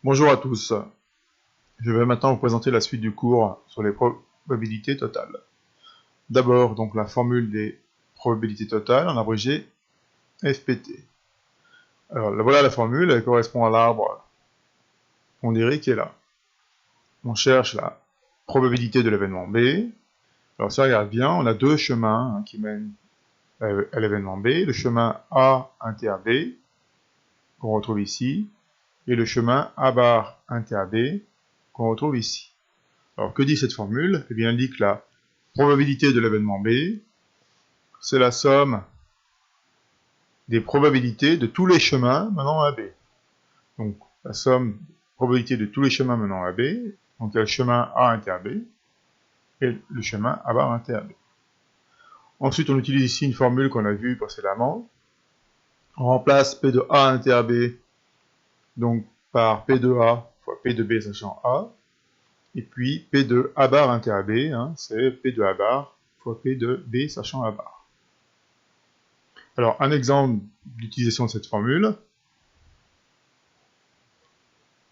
Bonjour à tous, je vais maintenant vous présenter la suite du cours sur les probabilités totales. D'abord, donc la formule des probabilités totales, en abrégé FPT. Alors voilà la formule, elle correspond à l'arbre pondéré qui est là. On cherche la probabilité de l'événement B. Alors si on regarde bien, on a deux chemins qui mènent à l'événement B, le chemin A inter B, qu'on retrouve ici, et le chemin A bar inter B, qu'on retrouve ici. Alors, que dit cette formule? Eh bien, elle dit que la probabilité de l'événement B, c'est la somme des probabilités de tous les chemins menant à B. Donc, la somme probabilité de tous les chemins menant à B, donc il y a le chemin A inter B, et le chemin A bar inter B. Ensuite, on utilise ici une formule qu'on a vue précédemment. On remplace P de A inter B, donc par P de A fois P de B sachant A, et puis P de A bar inter B, c'est P de A bar fois P de B sachant A bar. Alors, un exemple d'utilisation de cette formule.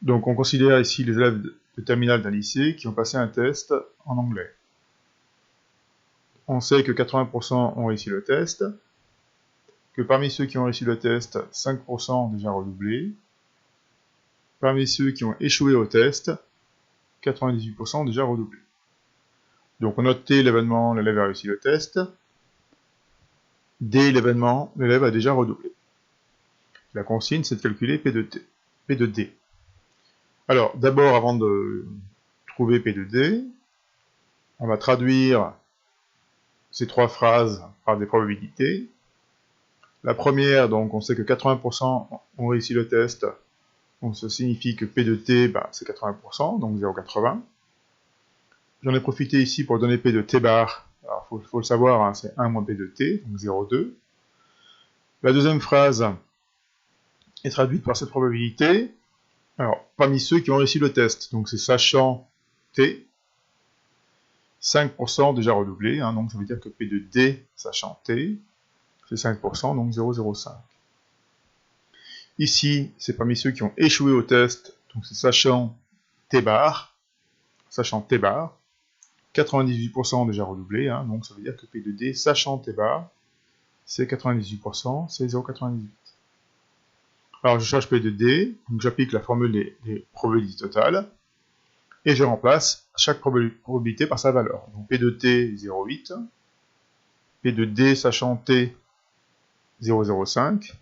Donc, on considère ici les élèves de terminale d'un lycée qui ont passé un test en anglais. On sait que 80% ont réussi le test, que parmi ceux qui ont réussi le test, 5% ont déjà redoublé. Parmi ceux qui ont échoué au test, 98% ont déjà redoublé. Donc, on note T l'événement, l'élève a réussi le test. D l'événement, l'élève a déjà redoublé. La consigne, c'est de calculer P de D. Alors, d'abord, avant de trouver P de D, on va traduire ces trois phrases par des probabilités. La première, donc, on sait que 80% ont réussi le test, donc ça signifie que P de T, c'est 80%, donc 0,80. J'en ai profité ici pour donner P de T bar. Alors, faut le savoir, c'est 1 moins P de T, donc 0,2. La deuxième phrase est traduite par cette probabilité. Alors, parmi ceux qui ont réussi le test, donc c'est sachant T, 5% déjà redoublé, donc ça veut dire que P de D, sachant T, c'est 5%, donc 0,05. Ici, c'est parmi ceux qui ont échoué au test, donc c'est sachant T bar, 98% déjà redoublé, donc ça veut dire que P de D, sachant T bar, c'est 98%, c'est 0,98. Alors je cherche P de D, donc j'applique la formule des probabilités totales, et je remplace chaque probabilité par sa valeur. Donc P de T, 0,8, P de D, sachant T, 0,05,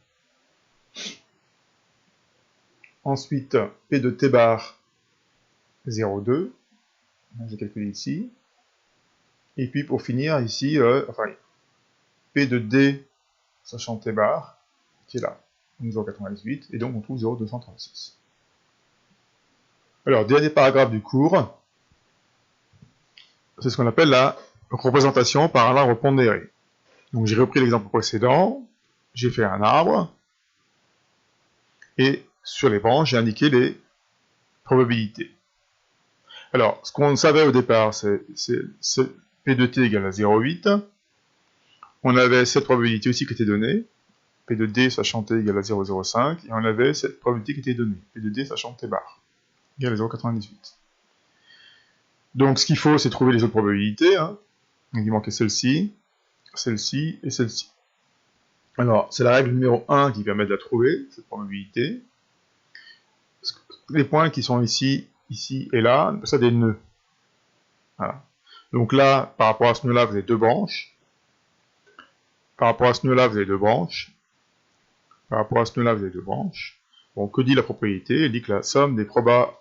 ensuite P de T bar, 0,2, j'ai calculé ici, et puis pour finir ici, P de D, sachant T bar, qui est là, 0,98, et donc on trouve 0,236. Alors, dernier paragraphe du cours, c'est ce qu'on appelle la représentation par un arbre pondéré. Donc j'ai repris l'exemple précédent, j'ai fait un arbre, et sur les branches, j'ai indiqué les probabilités. Alors, ce qu'on savait au départ, c'est P de T égale à 0,8. On avait cette probabilité aussi qui était donnée, P de D sachant T égale à 0,05, et on avait cette probabilité qui était donnée, P de D sachant T bar égale à 0,98. Donc ce qu'il faut, c'est trouver les autres probabilités. Donc il manquait celle-ci, celle-ci et celle-ci. Alors, c'est la règle numéro 1 qui permet de la trouver, cette probabilité. Les points qui sont ici, ici et là, on appelle ça des nœuds. Voilà. Donc là, par rapport à ce nœud-là, vous avez deux branches. Par rapport à ce nœud-là, vous avez deux branches. Par rapport à ce nœud-là, vous avez deux branches. Bon, que dit la propriété? Elle dit que la somme des probas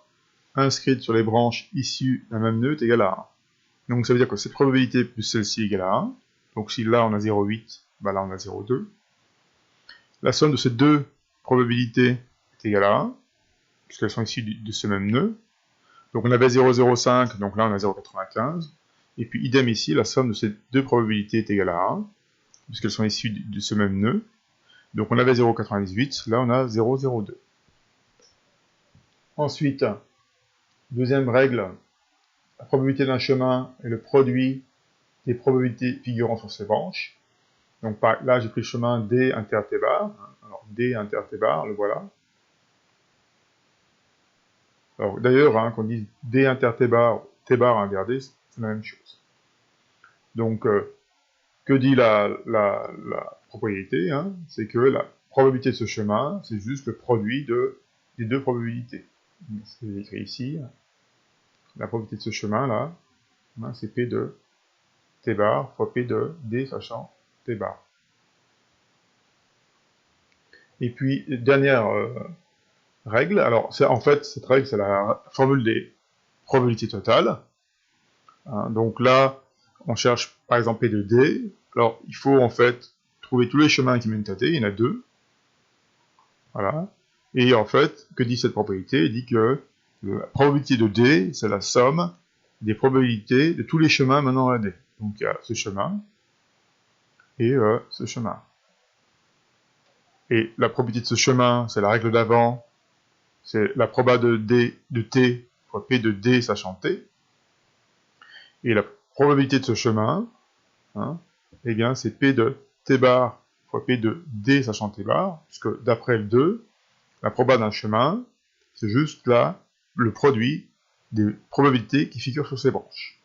inscrites sur les branches issues d'un même nœud est égale à 1. Donc ça veut dire que cette probabilité plus celle-ci est égale à 1. Donc si là on a 0,8, là on a 0,2. La somme de ces deux probabilités est égale à 1, puisqu'elles sont issues de ce même nœud. Donc on avait 0,05, donc là on a 0,95. Et puis idem ici, la somme de ces deux probabilités est égale à 1, puisqu'elles sont issues de ce même nœud. Donc on avait 0,98, là on a 0,02. Ensuite, deuxième règle, la probabilité d'un chemin est le produit des probabilités figurant sur ses branches. Donc là j'ai pris le chemin D inter T bar. Alors D inter T bar, le voilà. Alors d'ailleurs, hein, qu'on dise D inter T bar inter D, c'est la même chose. Donc, que dit la propriété, hein? C'est que la probabilité de ce chemin, c'est juste le produit des deux probabilités. C'est écrit ici. La probabilité de ce chemin-là, hein, c'est P de T bar fois P de D sachant T bar. Et puis, dernière règle, alors en fait, cette règle, c'est la formule des probabilités totales. Hein, donc là, on cherche par exemple P de D. Alors, il faut en fait trouver tous les chemins qui mènent à D, il y en a deux. Voilà. Et en fait, que dit cette propriété? Elle dit que la probabilité de D, c'est la somme des probabilités de tous les chemins menant à D. Donc il y a ce chemin et ce chemin. Et la probabilité de ce chemin, c'est la règle d'avant, c'est la proba de D de T fois P de D sachant T. Et la probabilité de ce chemin, hein, eh bien c'est P de T bar fois P de D sachant T bar, puisque d'après le 2, la proba d'un chemin, c'est juste là le produit des probabilités qui figurent sur ces branches.